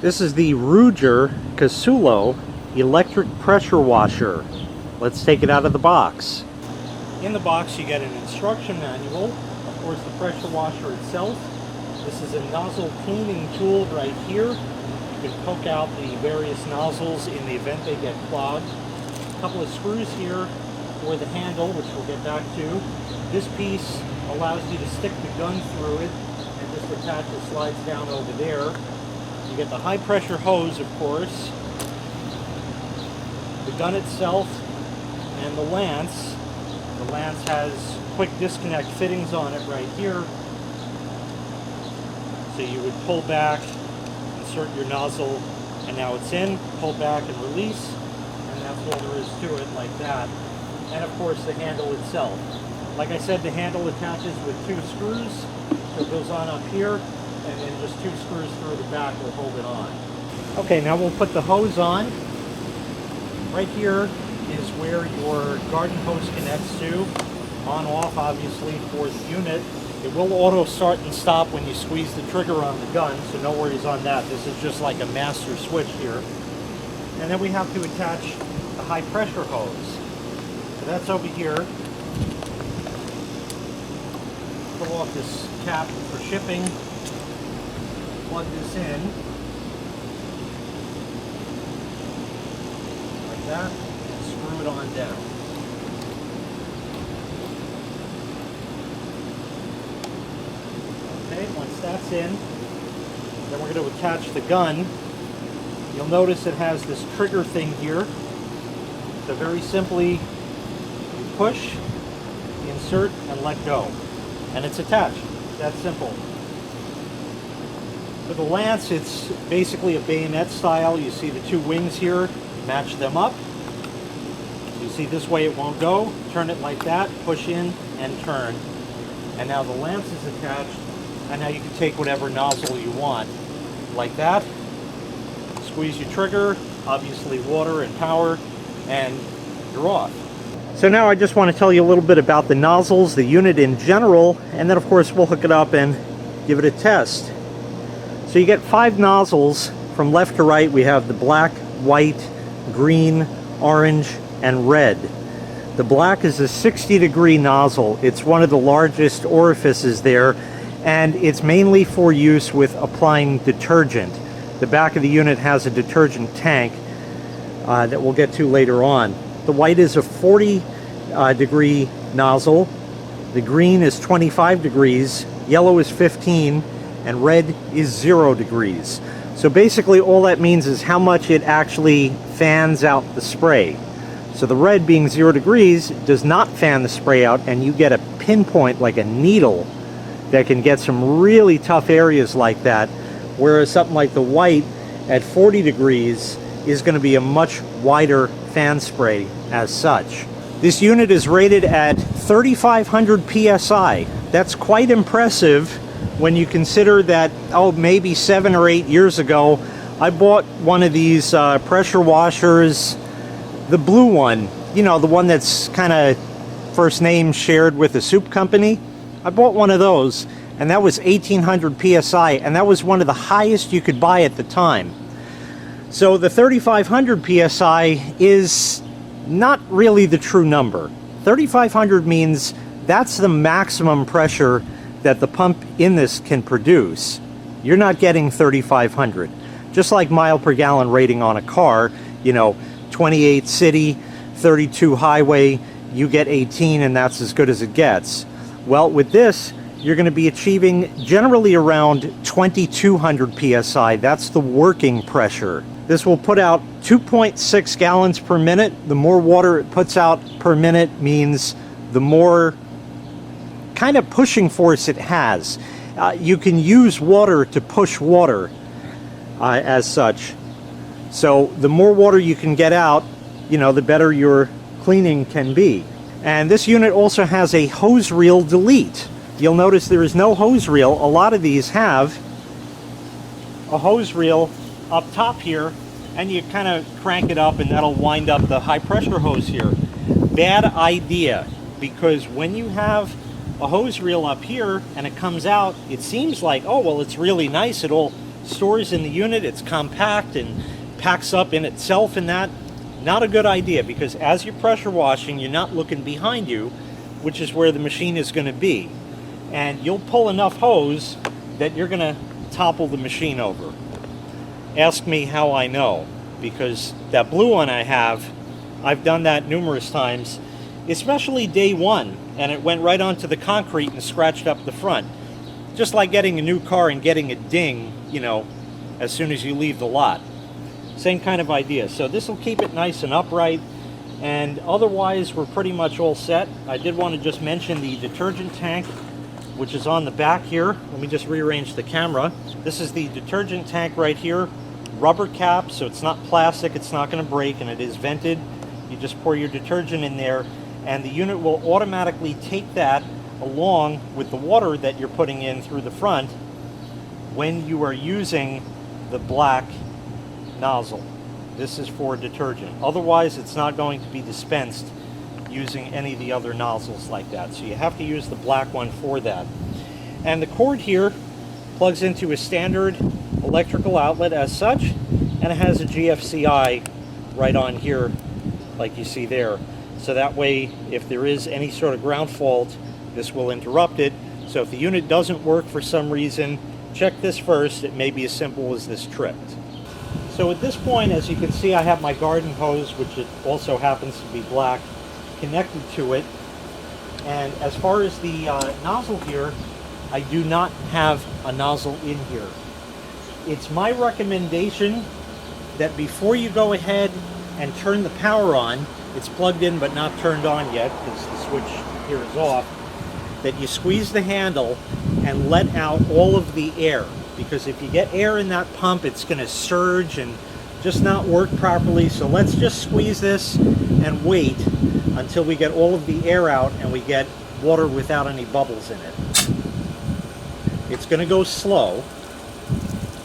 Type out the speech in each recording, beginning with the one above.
This is the ROOJER CASULO electric pressure washer. Let's take it out of the box. In the box you get an instruction manual, of course the pressure washer itself. This is a nozzle cleaning tool right here. You can poke out the various nozzles in the event they get clogged. A couple of screws here for the handle, which we'll get back to. This piece allows you to stick the gun through it and just attach it, slides down over there. You get the high pressure hose, of course, the gun itself, and the lance. The lance has quick disconnect fittings on it right here. So you would pull back, insert your nozzle, and now it's in. Pull back and release, and that's all there is to it, like that. And of course the handle itself. Like I said, the handle attaches with 2 screws. So it goes on up here, and then just 2 screws through the back will hold it on. Okay, now we'll put the hose on. Right here is where your garden hose connects to. On off, obviously, for the unit. It will auto start and stop when you squeeze the trigger on the gun, so no worries on that. This is just like a master switch here. And then we have to attach the high pressure hose. So that's over here. Pull off this cap for shipping. Plug this in. Like that. And screw it on down. Okay, once that's in, then we're going to attach the gun. You'll notice it has this trigger thing here. So very simply, you push, insert, and let go. And it's attached. That's simple. For the lance, it's basically a bayonet style. You see the 2 wings here, match them up. You see this way it won't go. Turn it like that, push in, and turn. And now the lance is attached. And now you can take whatever nozzle you want, like that. Squeeze your trigger, obviously water and power, and you're off. So now I just want to tell you a little bit about the nozzles, the unit in general, and then of course we'll hook it up and give it a test. So you get 5 nozzles from left to right. We have the black, white, green, orange, and red. The black is a 60-degree nozzle. It's one of the largest orifices there, and it's mainly for use with applying detergent. The back of the unit has a detergent tank that we'll get to later on. The white is a 40-degree nozzle. The green is 25 degrees, yellow is 15, and red is 0 degrees. So basically all that means is how much it actually fans out the spray. So the red, being 0 degrees, does not fan the spray out, and you get a pinpoint, like a needle, that can get some really tough areas like that, whereas something like the white at 40 degrees is going to be a much wider fan spray as such. This unit is rated at 3,500 psi. That's quite impressive when you consider that, oh, maybe 7 or 8 years ago, I bought one of these pressure washers, the blue one, you know, the one that's kind of first name shared with a soup company. I bought one of those, and that was 1,800 psi, and that was one of the highest you could buy at the time. So the 3,500 psi is not really the true number. 3,500 means that's the maximum pressure that the pump in this can produce. You're not getting 3,500. Just like mile per gallon rating on a car, you know, 28 city, 32 highway, you get 18, and that's as good as it gets. Well, with this, you're going to be achieving generally around 2,200 psi. That's the working pressure. This will put out 2.6 gallons per minute. The more water it puts out per minute means the more kind of pushing force it has. You can use water to push water as such. So the more water you can get out, you know, the better your cleaning can be. And this unit also has a hose reel delete. You'll notice there is no hose reel. A lot of these have a hose reel up top here, and you kind of crank it up and that'll wind up the high pressure hose here. Bad idea, because when you have a hose reel up here and it comes out, it seems like, oh, well, it's really nice. It'll stores in the unit. It's compact and packs up in itself, and that, not a good idea, because as you're pressure washing, you're not looking behind you, which is where the machine is going to be. And you'll pull enough hose that you're going to topple the machine over. Ask me how I know, because that blue one I've done that numerous times, especially day one, and it went right onto the concrete and scratched up the front. Just like getting a new car and getting a ding, you know, as soon as you leave the lot. Same kind of idea. So this will keep it nice and upright, and otherwise we're pretty much all set. I did want to just mention the detergent tank, which is on the back here. Let me just rearrange the camera. This is the detergent tank right here. Rubber cap, so it's not plastic, it's not going to break, and it is vented. You just pour your detergent in there, and the unit will automatically take that along with the water that you're putting in through the front when you are using the black nozzle. This is for detergent. Otherwise, it's not going to be dispensed using any of the other nozzles like that. So you have to use the black one for that. And the cord here plugs into a standard electrical outlet as such, and it has a GFCI right on here like you see there. So that way, if there is any sort of ground fault, this will interrupt it. So if the unit doesn't work for some reason, check this first. It may be as simple as this tripped. So at this point, as you can see, I have my garden hose, which it also happens to be black, connected to it. And as far as the nozzle here, I do not have a nozzle in here. It's my recommendation that before you go ahead and turn the power on, it's plugged in but not turned on yet because the switch here is off, that you squeeze the handle and let out all of the air. Because if you get air in that pump, it's going to surge and just not work properly. So let's just squeeze this and wait until we get all of the air out and we get water without any bubbles in it. It's going to go slow.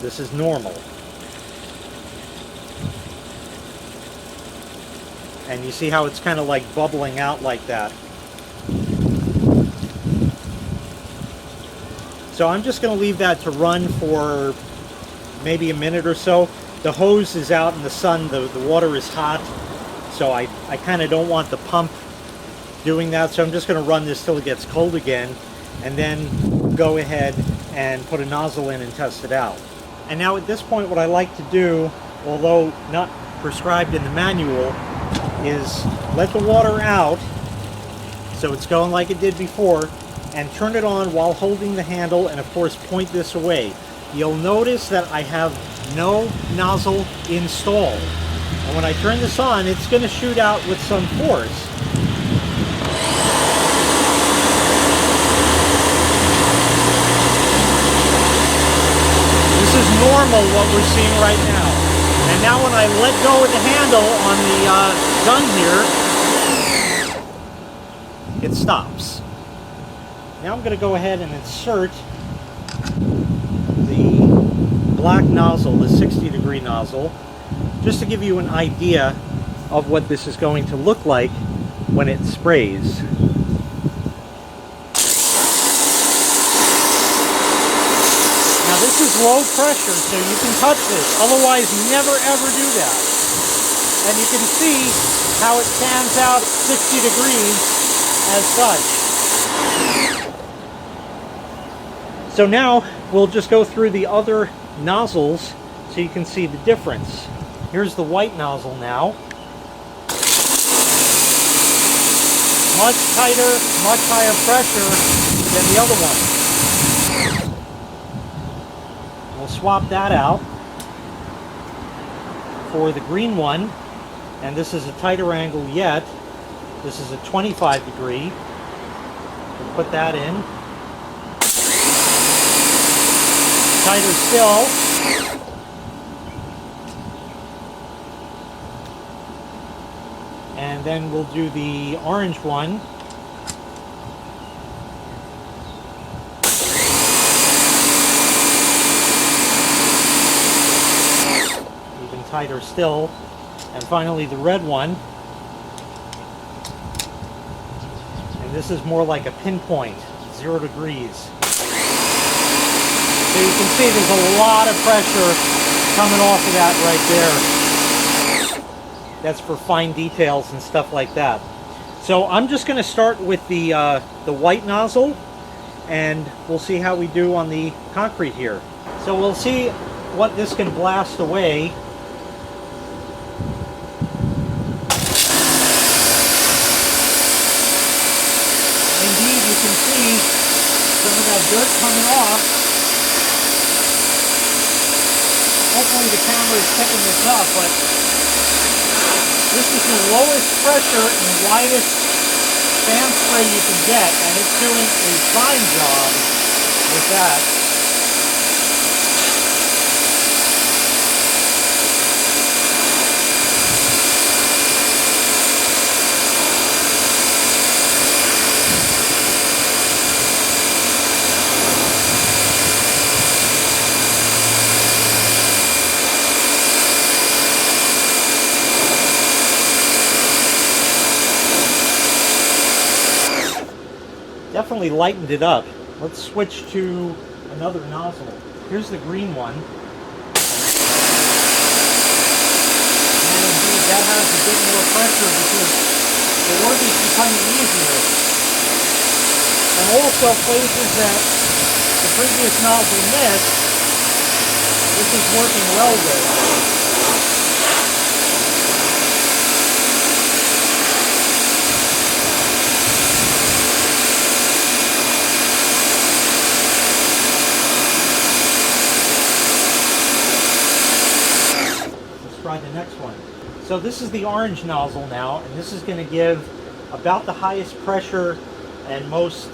This is normal. And you see how it's kind of like bubbling out like that. So I'm just going to leave that to run for maybe a minute or so. The hose is out in the sun, the water is hot, so I kind of don't want the pump doing that, so I'm just going to run this till it gets cold again, and then go ahead and put a nozzle in and test it out. And now at this point, what I like to do, although not prescribed in the manual, is let the water out, so it's going like it did before, and turn it on while holding the handle, and of course point this away. You'll notice that I have no nozzle installed. And when I turn this on, it's going to shoot out with some force. This is normal what we're seeing right now. And now when I let go of the handle on the gun here, it stops. Now I'm going to go ahead and insert the black nozzle, the 60-degree nozzle, just to give you an idea of what this is going to look like when it sprays. Now this is low pressure, so you can touch this, otherwise never ever do that. And you can see how it pans out 60 degrees as such. So now we'll just go through the other nozzles so you can see the difference. Here's the white nozzle now. Much tighter, much higher pressure than the other one. We'll swap that out for the green one, and this is a tighter angle yet. This is a 25 degree. We'll put that in. Tighter still. And then we'll do the orange one. Even tighter still. And finally the red one. And this is more like a pinpoint, 0 degrees. So you can see there's a lot of pressure coming off of that right there. That's for fine details and stuff like that. So I'm just going to start with the white nozzle, and we'll see how we do on the concrete here. So we'll see what this can blast away. Indeed, you can see some of that dirt coming off. Hopefully the camera is picking this up, but this is the lowest pressure and widest fan spray you can get, and it's doing a fine job with that. Definitely lightened it up. Let's switch to another nozzle. Here's the green one. And indeed, that has a bit more pressure because the work is becoming easier. And also places that the previous nozzle missed, this is working well with. Try the next one. So this is the orange nozzle now, and this is going to give about the highest pressure and most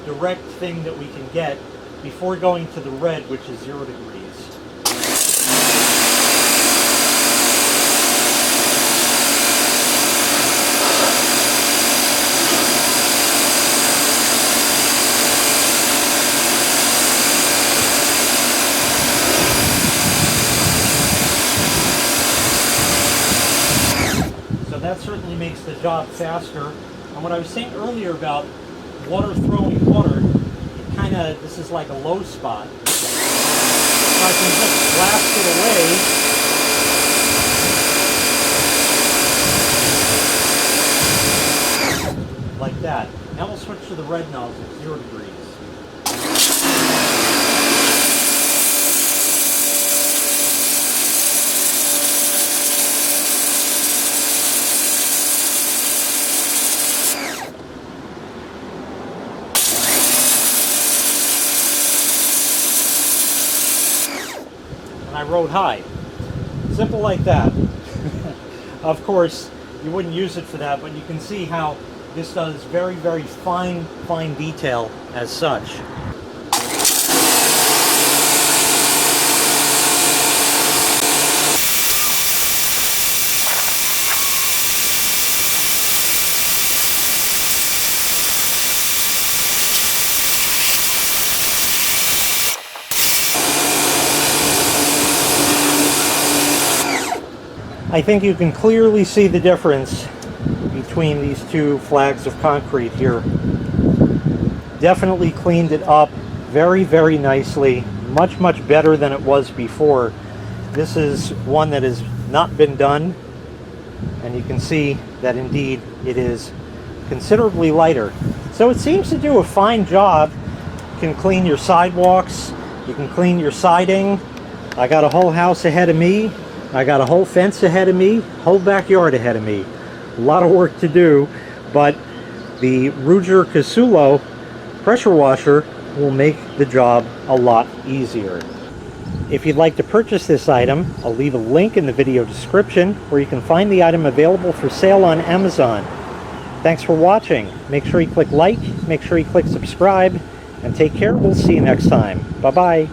direct thing that we can get before going to the red, which is 0 degrees. That certainly makes the job faster. And what I was saying earlier about water throwing water, it kind of, this is like a low spot. So I can just blast it away like that. Now we'll switch to the red nozzle, 0 degrees. And I rode high. Simple like that. Of course, you wouldn't use it for that, but you can see how this does very, very fine detail as such. I think you can clearly see the difference between these two flags of concrete here. Definitely cleaned it up very, very nicely. Much, much better than it was before. This is one that has not been done, and you can see that indeed it is considerably lighter. So it seems to do a fine job. You can clean your sidewalks, you can clean your siding. I got a whole house ahead of me. I got a whole fence ahead of me, whole backyard ahead of me. A lot of work to do, but the ROOJER CASULO pressure washer will make the job a lot easier. If you'd like to purchase this item, I'll leave a link in the video description where you can find the item available for sale on Amazon. Thanks for watching. Make sure you click like, make sure you click subscribe, and take care. We'll see you next time. Bye-bye.